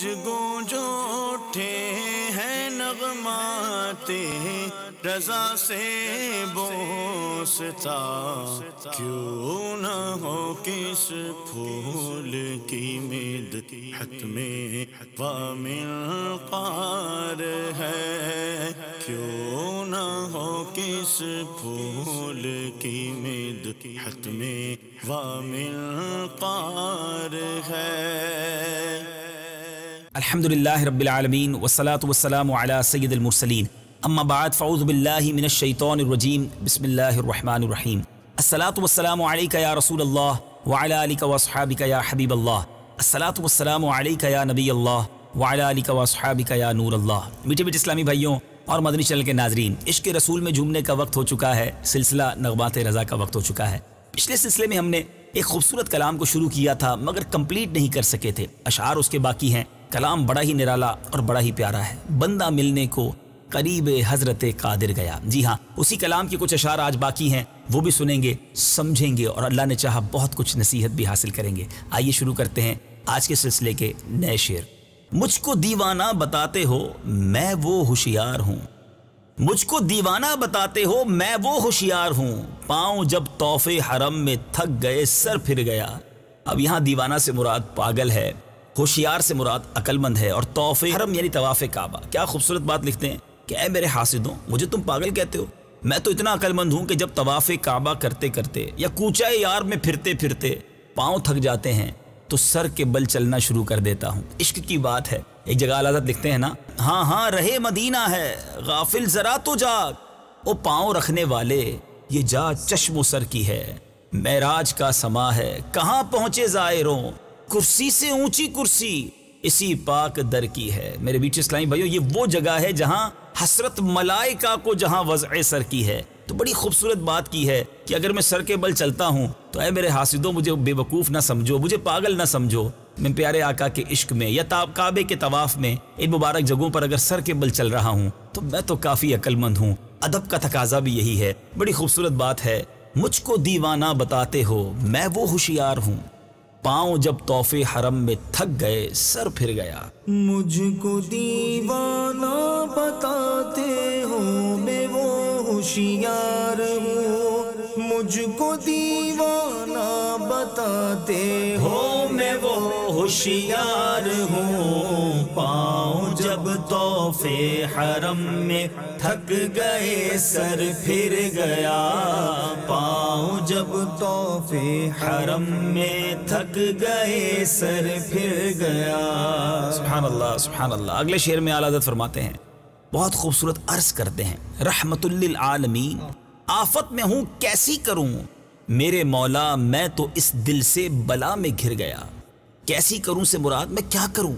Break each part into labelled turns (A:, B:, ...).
A: گونج گونج اٹھے ہیں نغمات رضا سے بوستا، کیوں نہ ہو کس پھول کی مدحت میں وامل قار ہے، کیوں نہ ہو کس پھول کی مدحت میں وامل قار ہے۔
B: الحمدللہ رب العالمین والصلاة والسلام علی سید المرسلین، اما بعد فاعوذ باللہ من الشیطان الرجیم، بسم اللہ الرحمن الرحیم۔ الصلاة والسلام علیکہ یا رسول اللہ وعلی آلک واصحابک یا حبیب اللہ، الصلاة والسلام علیکہ یا نبی اللہ وعلی آلک واصحابک یا نور اللہ۔ میٹھے میٹھے اسلامی بھائیوں اور مدنی چینل کے ناظرین، عشق رسول میں جھومنے کا وقت ہو چکا ہے، سلسلہ نغمات رضا کا وقت ہو چکا ہے۔ پچھلے سلسلے میں ہم نے ایک خوبصورت کلام کو شروع کیا تھا مگر کمپلیٹ نہیں کر سکے تھے، اشعار اس کے باقی ہیں۔ کلام بڑا ہی نرالا اور بڑا ہی پیارا ہے، بندہ ملنے کو قریب حضرت قادر گیا۔ جی ہاں، اسی کلام کے کچھ اشعار آج باقی ہیں، وہ بھی سنیں گے، سمجھیں گے اور اللہ نے چاہا بہت کچھ نصیحت بھی حاصل کریں گے۔ آئیے شروع کرتے ہیں آج کے سلسلے کے نئے شعر۔ مجھ کو دیوانہ بتاتے ہو میں وہ ہوشیار ہوں، مجھ کو دیوانہ بتاتے ہو میں وہ ہوشیار ہوں، پاؤں جب طوف حرم میں تھک گئے سر پھر گیا۔ اب یہاں دیوانہ سے مراد پاگل ہے، ہوشیار سے مراد عقل مند ہے، اور طوف حرم یعنی طواف کعبہ۔ کیا خوبصورت بات لکھتے ہیں کہ اے میرے حاسدوں، مجھے تم پاگل کہتے ہو، میں تو اتنا عقل مند ہوں کہ جب طواف کعبہ کرتے کرتے یا کوچہ یار میں پھرتے پھرتے پاؤں تھک جاتے ہیں تو سر کے بل چلنا شروع کر دیتا ہوں۔ عشق کی بات ہے۔ ایک جگہ اعلیٰ حضرت لکھتے ہیں نا، ہاں ہاں رہے مدینہ ہے غافل ذرا تو جاگ، او پاؤں رکھنے والے یہ جا چشم و سر کی ہے، معراج کا سما ہے کہاں پہنچے زائروں، کرسی سے اونچی کرسی اسی پاک در کی ہے۔ میرے بیچ اسلامی بھائیو، یہ وہ جگہ ہے جہاں حسرت ملائکہ کو جہاں وضع سر کی ہے۔ تو بڑی خوبصورت بات کی ہے کہ اگر میں سر کے بل چلتا ہوں تو اے میرے حاسدوں مجھے بے وقوف نہ سمجھو، مجھے پاگل نہ سمجھو، میں پیارے آقا کے عشق میں یا کعبے کے طواف میں ان مبارک جگہوں پر اگر سر کے بل چل رہا ہوں تو میں تو کافی عقل مند ہوں۔ ادب کا تقاضا بھی یہی ہے۔ بڑی خوبصورت بات ہے، مجھ کو دیوانہ بتاتے ہو میں وہ ہوشیار ہوں، پاؤں جب طوف حرم میں تھک گئے سر پھر گیا۔
A: مجھ کو دیوانہ بتاتے ہو میں وہ ہوشیار ہوں، مجھ کو دیوانہ بتاتے ہو میں وہ ہوشیار ہوں، پاؤں جب طوف حرم میں تھک گئے سر پھر گیا، پاؤں جب طوف حرم میں تھک گئے سر پھر گیا۔
B: سبحان اللہ سبحان اللہ۔ اگلے شعر میں اعلیٰ حضرت فرماتے ہیں، بہت خوبصورت عرض کرتے ہیں، رحمت للعالمین آفت میں ہوں کیسی کروں، میرے مولا میں تو اس دل سے بلا میں گھر گیا۔ کیسی کروں سے مراد میں کیا کروں،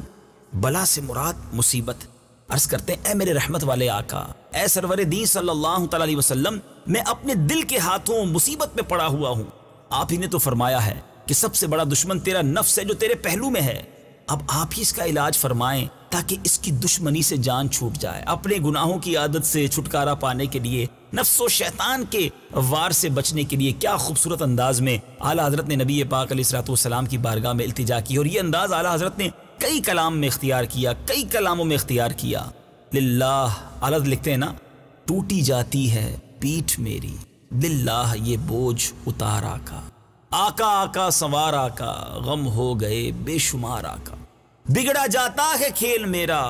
B: بلا سے مراد مصیبت۔ عرض کرتے ہیں، اے میرے رحمت والے آقا، اے سرور دین صلی اللہ تعالی علیہ وسلم، میں اپنے دل کے ہاتھوں مصیبت میں پڑا ہوا ہوں۔ آپ ہی نے تو فرمایا ہے کہ سب سے بڑا دشمن تیرا نفس ہے جو تیرے پہلو میں ہے۔ اب آپ ہی اس کا علاج فرمائیں تاکہ اس کی دشمنی سے جان چھوٹ جائے، اپنے گناہوں کی عادت سے چھٹکارا پانے کے لیے، نفس و شیطان کے وار سے بچنے کے لیے۔ کیا خوبصورت انداز میں اعلیٰ حضرت نے نبی پاک علیہ الصلوۃ والسلام کی بارگاہ میں التجا کی، اور یہ انداز اعلیٰ حضرت نے کئی کلام میں اختیار کیا، کئی کلاموں میں اختیار کیا۔ للہ اعلیٰ حضرت لکھتے ہیں نا، ٹوٹی جاتی ہے پیٹھ میری، للہ یہ بوجھ اتار آقا، آقا آقا سوار آقا، غم ہو گئے بے شمار آقا، بگڑا جاتا ہے کھیل میرا،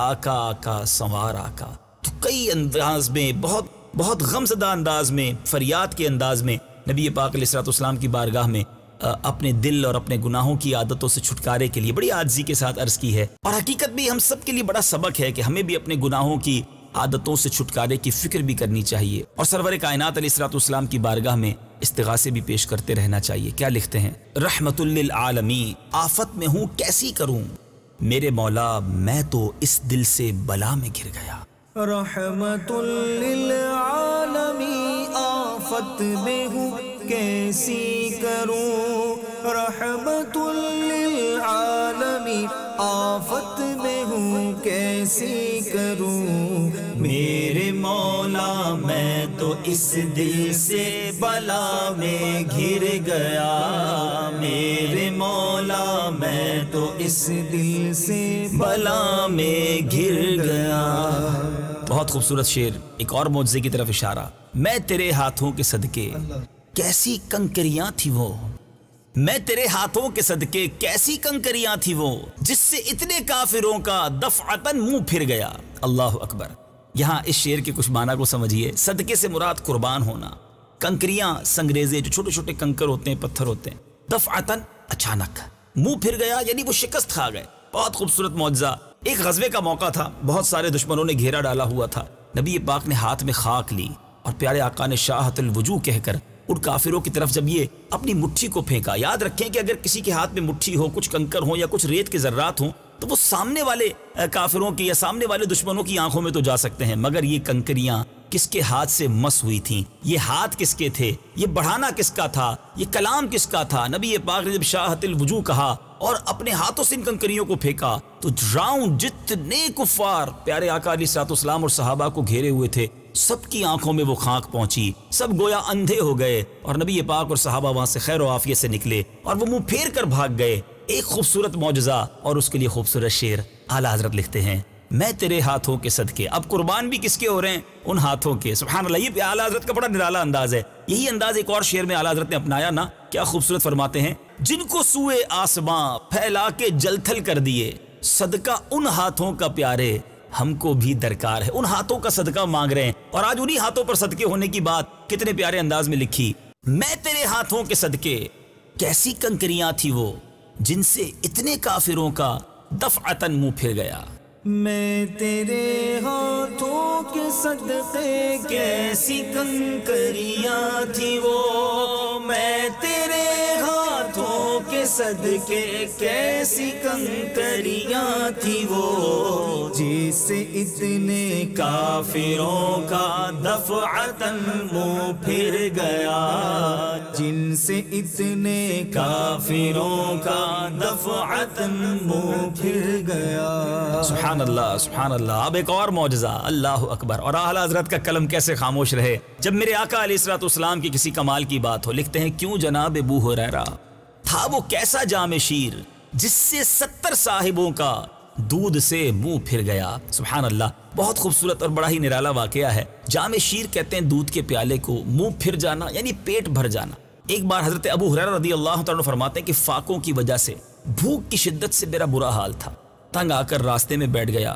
B: آقا آقا سوار آقا۔ تو کئی انداز میں، بہت غمزدہ انداز میں، فریاد کے انداز میں نبی پاک علیہ الصلوۃ والسلام کی بارگاہ میں اپنے دل اور اپنے گناہوں کی عادتوں سے چھٹکارے کے لیے بڑی عاجزی کے ساتھ عرض کی ہے۔ اور حقیقت بھی ہم سب کے لیے بڑا سبق ہے کہ ہمیں بھی اپنے گناہوں کی عادتوں سے چھٹکارے کی فکر بھی کرنی چاہیے، اور سرور کائنات علیہ الصلوۃ والسلام کی بارگاہ میں استغاثے بھی پیش کرتے رہنا چاہیے۔ کیا لکھتے ہیں، رحمت للعالمین آفت میں ہوں کیسی کروں، میرے مولا میں تو اس دل سے بلا میں گر گیا۔
A: رحمت للعالمین آفت میں ہوں کیسی کروں، رحمت للعالمین آفت میں ہوں کیسی کروں، میرے مولا میں تو اس دل سے بلا میں گر گیا، میرے مولا میں تو اس دل سے بلا میں گر گیا.
B: بہت خوبصورت شعر. ایک اور معجزے کی طرف اشارہ. میں تیرے ہاتھوں کے صدقے کیسی کنکریاں تھی وہ، میں تیرے ہاتھوں کے صدقے کیسی کنکریاں تھی وہ، جس سے اتنے کافروں کا دفعتاً منہ پھر گیا. اللہ اکبر. یہاں اس شعر کے کچھ معنی کو سمجھیے. صدقے سے مراد قربان ہونا. کنکریاں سنگریزے جو چھوٹے چھوٹے کنکر ہوتے ہیں، پتھر ہوتے ہیں. دفعتاً اچانک منہ پھر گیا، یعنی وہ شکست کھا گئے. بہت خوبصورت معجزہ. ایک غزوے کا موقع تھا، بہت سارے دشمنوں نے گھیرا ڈالا ہوا تھا. نبی پاک نے ہاتھ میں خاک لی اور پیارے آقا نے شاہت الوجوہ کہہ کر ان کافروں کی طرف جب یہ اپنی مٹھی کو پھینکا. یاد رکھیں کہ اگر کسی کے ہاتھ میں مٹھی ہو، کچھ کنکر ہو یا کچھ ریت کے ذرات ہوں، تو وہ سامنے والے کافروں کی یا سامنے والے دشمنوں کی آنکھوں میں تو جا سکتے ہیں، مگر یہ کنکریاں کس کے ہاتھ سے مس ہوئی تھیں؟ یہ ہاتھ کس کے تھے؟ یہ بڑھانا کس کا تھا؟ یہ کلام کس کا تھا؟ نبی پاک نے جب شاہت الوجوہ کہا اور اپنے ہاتھوں سے ان کنکریوں کو پھینکا تو راؤنڈ جتنے کفار پیارے آقا علیہ الصلوۃ والسلام اور صحابہ کو گھیرے ہوئے تھے، سب کی آنکھوں میں وہ خاک پہنچی. سب گویا اندھے ہو گئے اور نبی پاک اور صحابہ وہاں سے خیر و عافیت سے نکلے اور وہ منہ پھیر کر بھاگ گئے. ایک خوبصورت معجزہ اور اس کے لیے خوبصورت شعر. اعلیٰ حضرت لکھتے ہیں میں تیرے ہاتھوں کے صدقے. اب قربان بھی کس کے ہو رہے ہیں؟ ان ہاتھوں کے. سبحان اللہ. یہ اعلیٰ حضرت کا بڑا نرالا انداز ہے. یہی انداز ایک اور شعر میں اعلیٰ حضرت نے اپنایا نا. کیا خوبصورت فرماتے ہیں جن کو سوئے آسماں پھیلا کے جل تھل کر دیے، صدقہ ان ہاتھوں کا پیارے ہم کو بھی درکار ہے. ان ہاتھوں کا صدقہ مانگ رہے ہیں اور آج انہی ہاتھوں پر صدقے ہونے کی بات کتنے پیارے انداز میں لکھی. میں تیرے ہاتھوں کے صدقے کیسی کنکریاں تھی وہ، جن سے اتنے کافروں کا دفعتاً منہ پھر گیا.
A: میں تیرے ہاتھوں کے صدقے کیسی کنکریاں تھی وہ، میں تیرے ہاتھوں کے صدقے کیسی کنکریاں تھی وہ، جس سے اتنے کافروں کا دفعتاً منہ پھر گیا، جن سے اتنے کافروں کا دفعتاً منہ پھر گیا.
B: سبحان اللہ سبحان اللہ. اب ایک اور معجزہ. اللہ اکبر. اور اعلیٰ حضرت کا قلم کیسے خاموش رہے جب میرے آقا علیہ الصلوۃ والسلام کی کسی کمال کی بات ہو. لکھتے ہیں کیوں جناب ابو ہریرہ تھا وہ کیسا جام شیر، جس سے 70 صاحبوں کا دودھ سے منہ پھر گیا. سبحان اللہ. بہت خوبصورت اور بڑا ہی نرالا واقعہ ہے. جام شیر کہتے ہیں دودھ کے پیالے کو. منہ پھر جانا یعنی پیٹ بھر جانا. ایک بار حضرت ابو ہریرہ رضی اللہ تعالیٰ عنہ فرماتے ہیں کہ فاقوں کی وجہ سے بھوک کی شدت سے میرا برا حال تھا. تنگ آ کر راستے میں بیٹھ گیا.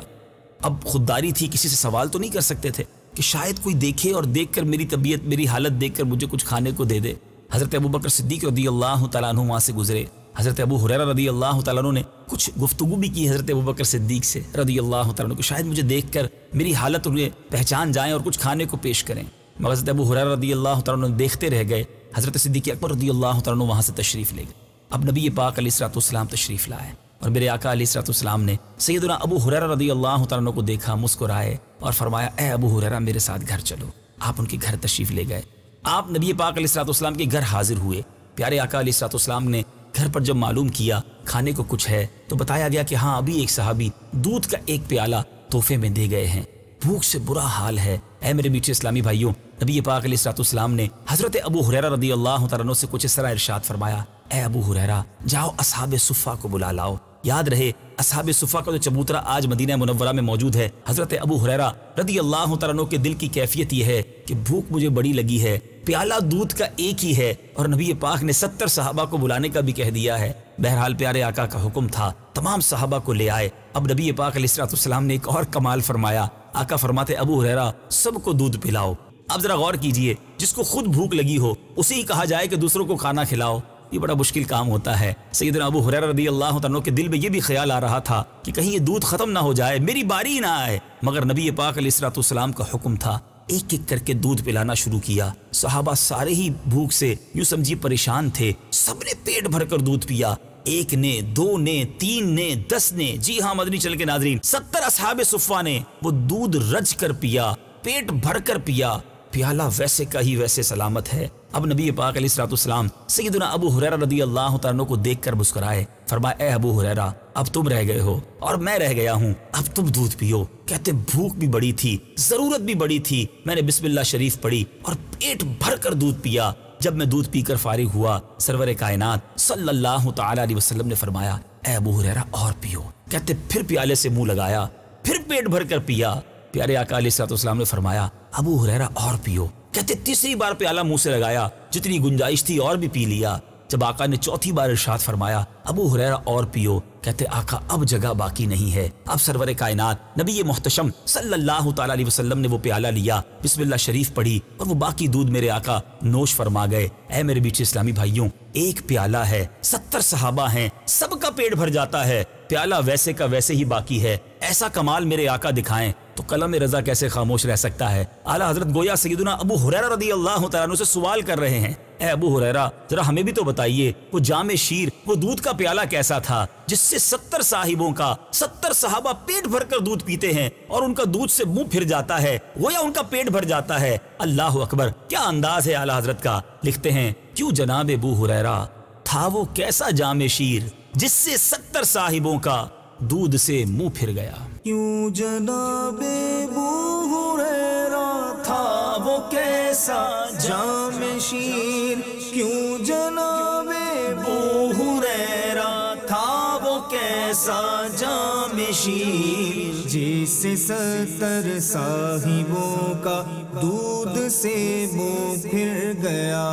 B: اب خودداری تھی، کسی سے سوال تو نہیں کر سکتے تھے کہ شاید کوئی دیکھے اور دیکھ کر میری طبیعت، میری حالت دیکھ کر مجھے کچھ کھانے کو دے دے. حضرت ابوبکر صدیق رضی اللہ تعالیٰ عنہ وہاں سے گزرے. حضرت ابو ہریرہ رضی اللہ تعالیٰ عنہ نے کچھ گفتگو بھی کی حضرت ابوبکر صدیق سے رضی اللہ تعالیٰ عنہ کہ شاید مجھے دیکھ کر میری حالت انہیں پہچان جائیں اور کچھ کھانے کو پیش کریں. مگر حضرت ابو ہریرہ رضی اللہ تعالیٰ عنہ دیکھتے رہ گئے. حضرت صدیق اکبر رضی اللہ تعالیٰ عنہ وہاں سے تشریف لے گئے. اب نبی پاک علیہ الصلوۃ والسلام تشریف لائے اور میرے آقا علیہ الصلوۃ والسلام نے سیدنا ابو ہریرہ رضی اللہ تعالیٰ عنہ کو دیکھا، مسکرائے اور فرمایا اے ابو ہریرہ میرے ساتھ گھر چلو. آپ ان کے گھر تشریف لے گئے. آپ نبی پاک علیہ الصلوۃ والسلام کے گھر حاضر ہوئے. پیارے آقا علیہ الصلوۃ والسلام نے گھر پر جب معلوم کیا کھانے کو کچھ ہے تو بتایا گیا کہ ہاں ابھی ایک صحابی دودھ کا ایک پیالہ تحفے میں دے گئے ہیں، بھوک سے برا حال ہے. اے میرے میٹھے اسلامی بھائیوں، نبی پاک علیہ الصلوۃ والسلام نے حضرت ابو ہریرہ رضی اللہ تعالیٰ عنہ سے کچھ اس طرح ارشاد فرمایا اے ابو ہریرہ جاؤ اصحاب صفہ کو بلا لاؤ. یاد رہے اصحاب صفہ کا جو چبوترا آج مدینہ منورہ میں موجود ہے، حضرت ابو ہریرہ رضی اللہ تعالیٰ عنہ کے دل کی کیفیت یہ ہے کہ بھوک مجھے بڑی لگی ہے، پیالہ دودھ کا ایک ہی ہے اور نبی پاک نے 70 صحابہ کو بلانے کا بھی کہہ دیا ہے. بہرحال پیارے آقا کا حکم تھا، تمام صحابہ کو لے آئے. اب نبی پاک علیہ الصلوۃ والسلام نے ایک اور کمال فرمایا. آقا فرماتے ابو ہریرہ سب کو دودھ پلاؤ. اب ذرا غور کیجئے، جس کو خود بھوک لگی ہو اسے ہی کہا جائے کہ دوسروں کو کھانا کھلاؤ، یہ بڑا مشکل کام ہوتا ہے. سیدنا ابو ہریرہ رضی اللہ عنہ کے دل میں یہ بھی خیال آ رہا تھا کہ کہیں یہ دودھ ختم نہ ہو جائے، میری باری نہ آئے. مگر نبی پاک علیہ الصلوۃ والسلام کا حکم تھا، ایک ایک کر کے دودھ پلانا شروع کیا. صحابہ سارے ہی بھوک سے یوں سمجھیے پریشان تھے. سب نے پیٹ بھر کر دودھ پیا. ایک نے، دو نے، 3 نے، 10 نے، جی ہاں مدنی چل کے ناظرین 70 اصحاب صفہ نے وہ دودھ رج کر پیا، پیٹ بھر کر پیا. پیالہ ویسے کا ہی ویسے سلامت ہے. اب نبی پاک علیہ الصلوۃ والسلام سیدنا ابو ہریرہ رضی اللہ تعالیٰ عنہ کو دیکھ کر مسکرائے. فرمایا اے ابو ہریرہ اب تم رہ گئے ہو اور میں رہ گیا ہوں، اب تم دودھ پیو. کہتے بھوک بھی بڑی تھی، ضرورت بھی بڑی تھی، میں نے بسم اللہ شریف پڑھی اور پیٹ بھر کر دودھ پیا. جب میں دودھ پی کر فارغ ہوا، سرور کائنات صلی اللہ تعالیٰ علیہ وسلم نے فرمایا اے ابو ہریرہ اور پیو. کہتے پھر پیالے سے منہ لگایا, پھر پیٹ بھر کر پیا. پیارے آقا علیہ الصلوۃ والسلام نے فرمایا ابو ہریرہ اور پیو. کہتے تیسری بار پیالہ منہ سے لگایا, جتنی گنجائش تھی اور بھی پی لیا. جب آقا نے چوتھی بار ارشاد فرمایا ابو ہریرہ اور پیو, کہتے آقا اب جگہ باقی نہیں ہے. اب سرور کائنات نبی محتشم صلی اللہ تعالی علیہ وسلم نے وہ پیالہ لیا, بسم اللہ شریف پڑھی اور وہ باقی دودھ میرے آقا نوش فرما گئے. اے میرے بیچ اسلامی بھائیوں, ایک پیالہ ہے, 70 صحابہ ہیں, سب کا پیٹ بھر جاتا ہے, پیالہ ویسے کا ویسے ہی باقی ہے. ایسا کمال میرے آقا دکھائیں تو قلم رضا کیسے خاموش رہ سکتا ہے. اعلیٰ حضرت گویا سیدنا ابو ہریرہ رضی اللہ تعالیٰ عنہ سے سوال کر رہے ہیں, اے ابو ہریرہ ذرا ہمیں بھی تو بتائیے وہ جام شیر, وہ دودھ کا پیالہ کیسا تھا جس سے 70 صاحبوں کا 70 صحابہ پیٹ بھر کر دودھ پیتے ہیں اور ان کا دودھ سے منہ پھر جاتا ہے, گویا ان کا پیٹ بھر جاتا ہے. اللہ اکبر, کیا انداز ہے اعلیٰ حضرت کا. لکھتے ہیں کیوں جناب ابو ہریرہ تھا وہ کیسا جام شیر جس سے 70 صاحبوں کا دودھ سے منہ پھر گیا.
A: کیوں جناب ابو ہریرہ تھا وہ کیسا جام شیر, کیوں جناب ابو ہریرہ تھا وہ کیسا جام شیر جس سے 70 صاحبوں کا دودھ سے منہ پھر گیا,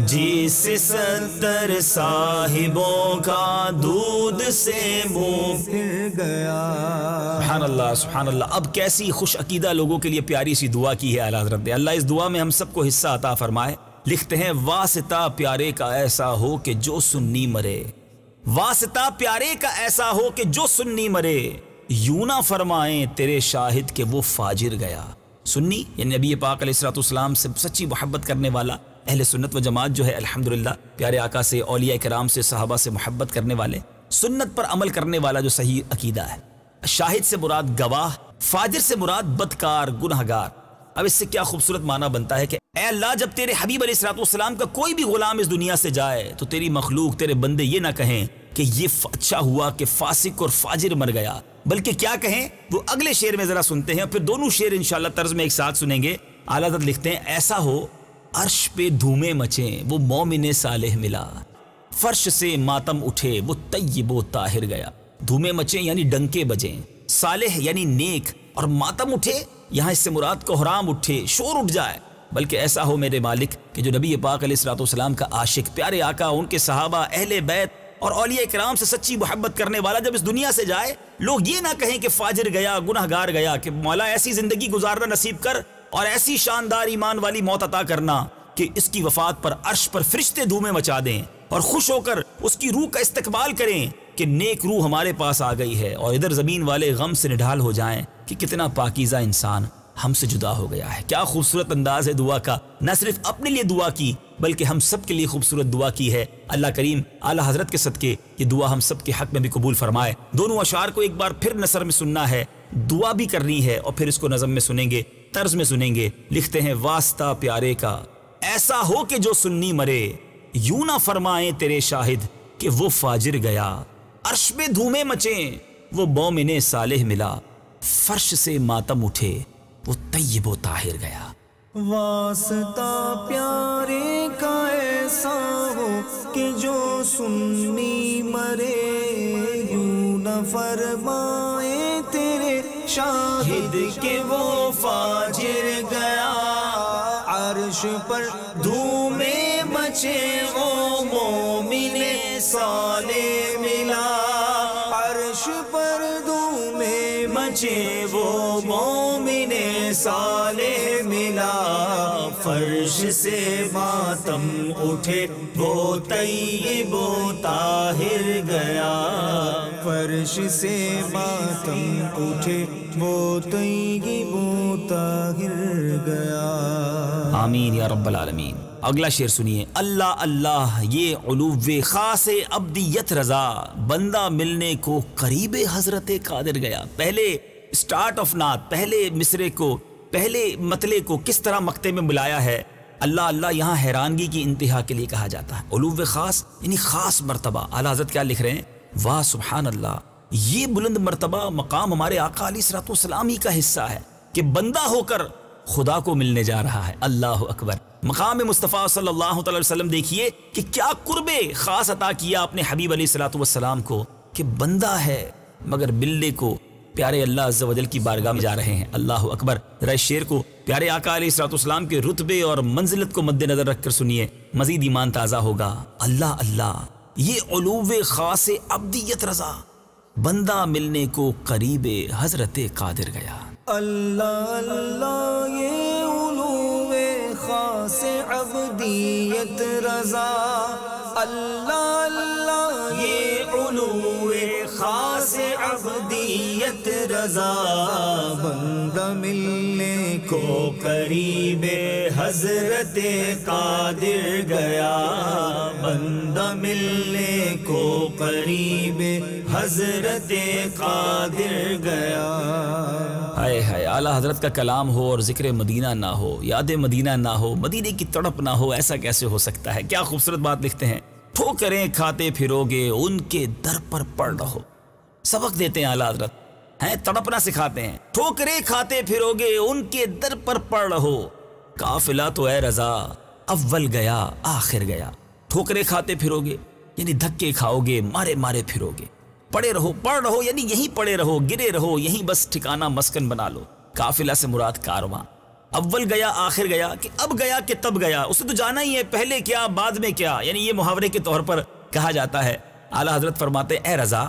A: جس سے 70 صاحبوں کا دودھ سے منہ پھر گیا.
B: سبحان اللہ سبحان اللہ. اب کیسی خوش عقیدہ لوگوں کے لیے پیاری سی دعا کی ہے اعلیٰ حضرت نے. اللہ اس دعا میں ہم سب کو حصہ عطا فرمائے. لکھتے ہیں واسطہ پیارے کا ایسا ہو کہ جو سنی مرے, واسطہ پیارے کا ایسا ہو کہ جو سنی مرے, یوں نہ فرمائیں تیرے شاہد کہ وہ فاجر گیا. سنی یعنی نبی پاک علیہ الصلوۃ والسلام سے سچی محبت کرنے والا, اہل سنت و جماعت جو ہے الحمدللہ پیارے آقا سے, اولیاء کرام سے, صحابہ سے محبت کرنے والے, سنت پر عمل کرنے والا جو صحیح عقیدہ ہے. شاہد سے مراد گواہ, فاجر سے مراد بدکار گنہگار. اب اس سے کیا خوبصورت معنی بنتا ہے کہ اے اللہ جب تیرے حبیب علیہ الصلوۃ والسلام کا کوئی بھی غلام اس دنیا سے جائے تو تیری مخلوق, تیرے بندے یہ نہ کہیں کہ یہ اچھا ہوا کہ فاسق اور فاجر مر گیا, بلکہ کیا کہیں وہ اگلے شعر میں ذرا سنتے ہیں, پھر دونوں شعر انشاءاللہ طرز میں ایک ساتھ سنیں گے. اعلیٰ حضرت لکھتے ہیں ایسا ہو عرش پہ دھومیں مچیں وہ مومن صالح ملا, فرش سے ماتم اٹھے وہ طیب و طاہر گیا. دھومیں مچیں یعنی ڈنکے بجیں, صالح یعنی نیک, اور ماتم اٹھے یہاں اس سے مراد کوہرام اٹھے, شور اٹھ جائے. بلکہ ایسا ہو میرے مالک کہ جو نبی پاک علیہ الصلوۃ والسلام کا عاشق, پیارے آقا, ان کے صحابہ, اہل بیت اور اولیاء کرام سے سچی محبت کرنے والا جب اس دنیا سے جائے, لوگ یہ نہ کہیں کہ فاجر گیا, گنہگار گیا, کہ مولا ایسی زندگی گزارنا نصیب کر اور ایسی شاندار ایمان والی موت عطا کرنا کہ اس کی وفات پر عرش پر فرشتے دھومیں مچا دیں اور خوش ہو کر اس کی روح کا استقبال کریں کہ نیک روح ہمارے پاس آ گئی ہے, اور ادھر زمین والے غم سے نڈھال ہو جائیں کہ کتنا پاکیزہ انسان ہم سے جدا ہو گیا ہے. کیا خوبصورت انداز ہے دعا کا, نہ صرف اپنے لیے دعا کی بلکہ ہم سب کے لیے خوبصورت دعا کی ہے. اللہ کریم اعلیٰ حضرت کے صدقے یہ دعا ہم سب کے حق میں بھی قبول فرمائے. دونوں اشعار کو ایک بار پھر نثر میں سننا ہے, دعا بھی کرنی ہے, اور پھر اس کو نظم میں سنیں گے, طرز میں سنیں گے. لکھتے ہیں واسطہ پیارے کا ایسا ہو کہ جو سنی مرے, یوں نہ فرمائیں تیرے شاہد کہ وہ فاجر گیا. عرش میں دھومیں مچیں وہ مومن صالح ملا, فرش سے ماتم اٹھے وہ طیب و طاہر گیا.
A: واسطہ پیارے کا ایسا ہو کہ جو سنی مرے, یوں نہ فرمائے تیرے شاہد کہ وہ فاجر گیا. عرش پر دھومیں مچے وہ مومن صالح ملا, عرش پر دھومیں مچے وہ مومن صالح ملا. فرش سے ماتم اٹھے وہ طیب و طاہر گیا, فرش سے ماتم اٹھے وہ طیب و طاہر گیا.
B: آمین یا رب العالمین. اگلا شعر سنیے. اللہ اللہ یہ علو خاص ابدیت رضا, بندہ ملنے کو قریب حضرت قادر گیا. پہلے سٹارٹ آف نعت, پہلے مصرے کو, پہلے مطلع کو کس طرح مقطع میں بلایا ہے. اللہ اللہ یہاں حیرانگی کی انتہا کے لیے کہا جاتا ہے. علو خاص یعنی خاص مرتبہ. اعلیٰ حضرت کیا لکھ رہے ہیں, واہ سبحان اللہ, یہ بلند مرتبہ مقام ہمارے آقا علیہ الصلوۃ والسلام ہی کا حصہ ہے کہ بندہ ہو کر خدا کو ملنے جا رہا ہے. اللہ اکبر. مقام مصطفیٰ صلی اللہ علیہ وسلم دیکھیے کہ کیا قرب خاص عطا کیا اپنے حبیب علیہ الصلوۃ والسلام کو کہ بندہ ہے مگر ملنے کو پیارے اللہ عز و جل کی بارگاہ میں جا رہے ہیں۔ اللہ اکبر۔ ذرا اس شعر کو پیارے آقا علیہ الصلوۃ والسلام کے رتبے اور منزلت کو مد نظر رکھ کر سنیے، مزید ایمان تازہ ہوگا۔ اللہ اللہ، یہ علو خاص ابدیت رضا، بندہ ملنے کو قریب حضرت قادر گیا۔
A: اللہ اللہ، یہ علو خاص ابدیت رضا، اللہ اللہ، یہ علو خاص ابدیت رضا، بندہ ملنے کو قریب حضرت قادر گیا، بندہ ملنے کو قریب حضرت قادر گیا۔
B: ہائے ہائے، اعلیٰ حضرت کا کلام ہو اور ذکر مدینہ نہ ہو، یاد مدینہ نہ ہو، مدینے کی تڑپ نہ ہو، ایسا کیسے ہو سکتا ہے؟ کیا خوبصورت بات لکھتے ہیں، ٹھوکریں کھاتے پھرو گے ان کے در پر پڑ رہو۔ سبق دیتے ہیں اعلیٰ حضرت، ہیں تڑپنا سکھاتے ہیں، ٹھوکریں کھاتے پھرو گے ان کے در پر پڑ رہو، قافلہ تو اے رضا اول گیا آخر گیا۔ ٹھوکریں کھاتے پھرو گے یعنی دھکے کھاؤ گے، مارے مارے پھرو گے، پڑے رہو، پڑ رہو یعنی یہیں پڑے رہو، گرے رہو، یہیں بس ٹھکانہ مسکن بنا لو۔ قافلہ سے مراد کارواں، اول گیا آخر گیا، کہ اب گیا کہ تب گیا، اسے تو جانا ہی ہے، پہلے کیا بعد میں کیا، یعنی یہ محاورے کے طور پر کہا جاتا ہے۔ اعلیٰ حضرت فرماتے اے رضا،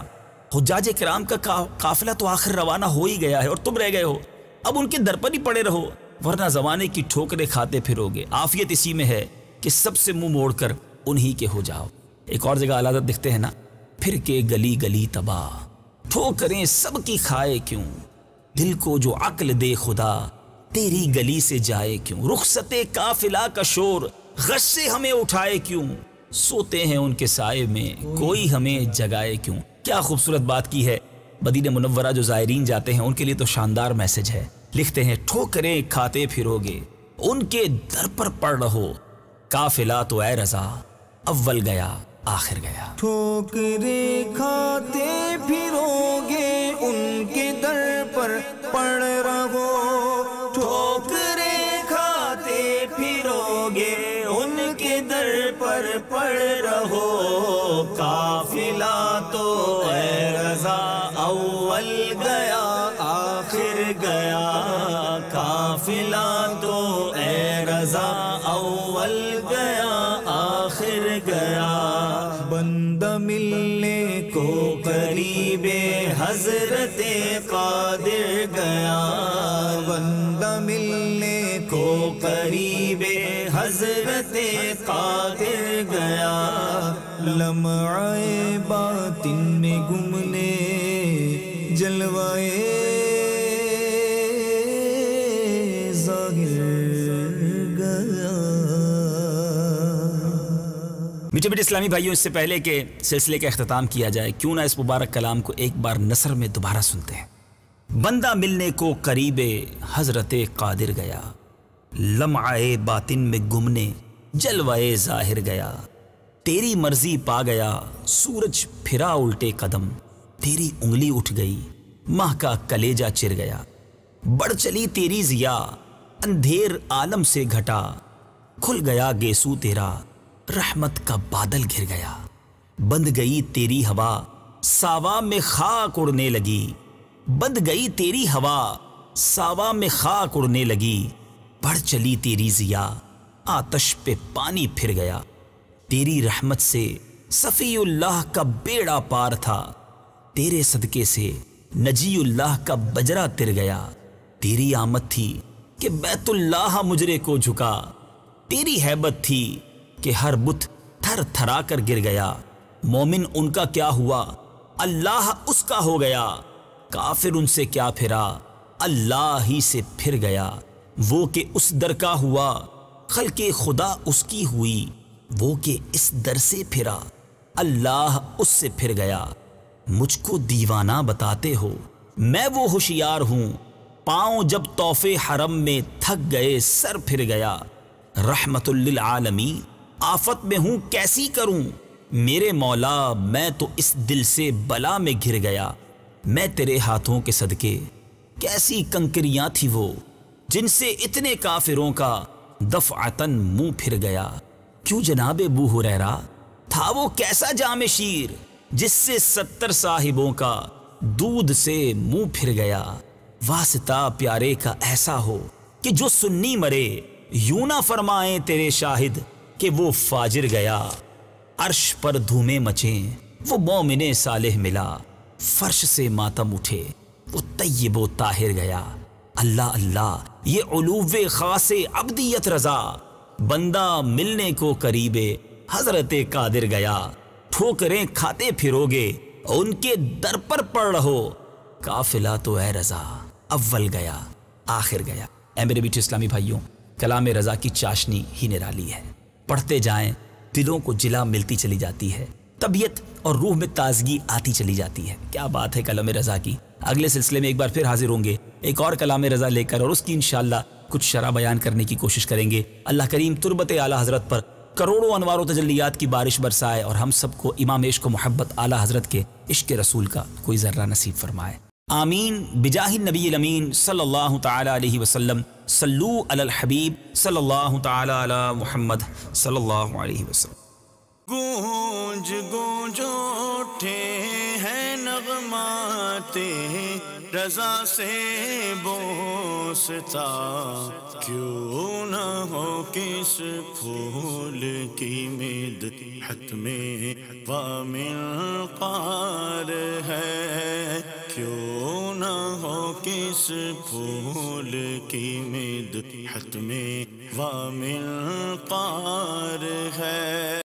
B: حجاج کرام کا قافلہ تو آخر روانہ ہو ہی گیا ہے اور تم رہ گئے ہو، اب ان کے در پر ہی پڑے رہو، ورنہ زمانے کی ٹھوکریں کھاتے پھرو گے۔ عافیت اسی میں ہے کہ سب سے منہ موڑ کر انہی کے ہو جاؤ۔ ایک اور جگہ اعلیٰ حضرت لکھتے ہیں نا، پھر کے گلی گلی تباہ، ٹھوکریں سب کی کھائے کیوں، دل کو جو عقل دے خدا، تیری گلی سے جائے کیوں، رخصت قافلہ کا شور غش سے ہمیں اٹھائے کیوں، سوتے ہیں ان کے سائے میں کوئی ہمیں جگائے کیوں۔ کیا خوبصورت بات کی ہے۔ مدینہ منورہ جو زائرین جاتے ہیں ان کے لیے تو شاندار میسج ہے۔ لکھتے ہیں ٹھوکریں کھاتے پھرو گے ان کے در پر پڑ رہو، قافلہ تو اے رضا اول گیا آخر گیا۔
A: ٹھوکریں کھاتے پھرو گے ان کے در پر پڑ رہو، ٹھوکریں کھاتے پھرو گے ان کے در پر پڑ رہو، قافلہ تو اے رضا اول گیا آخر گیا، قافلہ تو اے رضا اول گیا آخر گیا، بندہ ملنے کو قریب حضرت قادر گیا، بندہ ملنے کو قریب حضرت قادر گیا، لمعہ باطن میں گم لے جلوائے
B: میٹھے میٹھے اسلامی بھائیوں، اس سے پہلے کہ سلسلے کا اختتام کیا جائے، کیوں نہ اس مبارک کلام کو ایک بار نثر میں دوبارہ سنتے ہیں۔ بندہ ملنے کو قریب حضرت قادر گیا، لمعہ باطن میں گمنے جلوہ ظاہر گیا، تیری مرضی پا گیا سورج پھرا الٹے قدم، تیری انگلی اٹھ گئی ماہ کا کلیجہ چر گیا، بڑھ چلی تیری ضیا اندھیر عالم سے گھٹا، کھل گیا گیسو تیرا رحمت کا بادل گھر گیا، بند گئی تیری ہوا ساوا میں خاک اڑنے لگی، بند گئی تیری ہوا ساوا میں خاک اڑنے لگی، بڑھ چلی تیری ضیا آتش پہ پانی پھر گیا، تیری رحمت سے صفی اللہ کا بیڑا پار تھا، تیرے صدقے سے نجی اللہ کا بجرا تر گیا، تیری آمد تھی کہ بیت اللہ مجرے کو جھکا، تیری ہیبت تھی کہ ہر بت تھر تھرا کر گر گیا، مومن ان کا کیا ہوا اللہ اس کا ہو گیا، کافر ان سے کیا پھرا اللہ ہی سے پھر گیا، وہ کہ اس در کا ہوا خلق خدا اس کی ہوئی، وہ کہ اس در سے پھرا اللہ اس سے پھر گیا، مجھ کو دیوانہ بتاتے ہو میں وہ ہوشیار ہوں، پاؤں جب طوف حرم میں تھک گئے سر پھر گیا، رحمت للعالمین آفت میں ہوں کیسی کروں، میرے مولا میں تو اس دل سے بلا میں گھر گیا، میں تیرے ہاتھوں کے صدقے کیسی کنکریاں تھی وہ، جن سے اتنے کافروں کا دفعتاً منہ پھر گیا، کیوں جناب ابو ہریرہ تھا وہ کیسا جام شیر، جس سے 70 صاحبوں کا دودھ سے منہ پھر گیا۔ واسطہ پیارے کا ایسا ہو کہ جو سنی مرے، یوں نہ فرمائیں تیرے شاہد کہ وہ فاجر گیا۔ عرش پر دھومیں مچیں وہ مومن صالح ملا، فرش سے ماتم اٹھے وہ طیب و طاہر گیا۔ اللہ اللہ یہ علو خاص ابدیت رضا، بندہ ملنے کو قریب حضرت قادر گیا۔ ٹھوکریں کھاتے پھرو گے ان کے در پر پڑ رہو، قافلہ تو اے رضا اول گیا آخر گیا۔ اے میرے بیٹے اسلامی بھائیوں، کلام رضا کی چاشنی ہی نرالی ہے، پڑھتے جائیں دلوں کو جلا ملتی چلی جاتی ہے، طبیعت اور روح میں تازگی آتی چلی جاتی ہے۔ کیا بات ہے کلام رضا کی۔ اگلے سلسلے میں ایک بار پھر حاضر ہوں گے ایک اور کلام رضا لے کر، اور اس کی انشاءاللہ کچھ شرح بیان کرنے کی کوشش کریں گے۔ اللہ کریم تربت اعلیٰ حضرت پر کروڑوں انوار و تجلیات کی بارش برسائے اور ہم سب کو امام عشق و محبت اعلیٰ حضرت کے عشق رسول کا کوئی ذرہ نصیب فرمائے، آمین بجاہ النبی الامین صلی اللہ تعالی علیہ وسلم۔ صلو علی الحبیب صلی اللہ تعالی علی محمد صلی اللہ علیہ وسلم۔
A: گونج گونج اٹھے ہیں نغمات رضا سے بوستا، کیوں نہ ہو کس پھول کی مدحت میں وامل قار ہے، کیوں نہ ہو کس پھول کی مدحت میں وامل قار ہے۔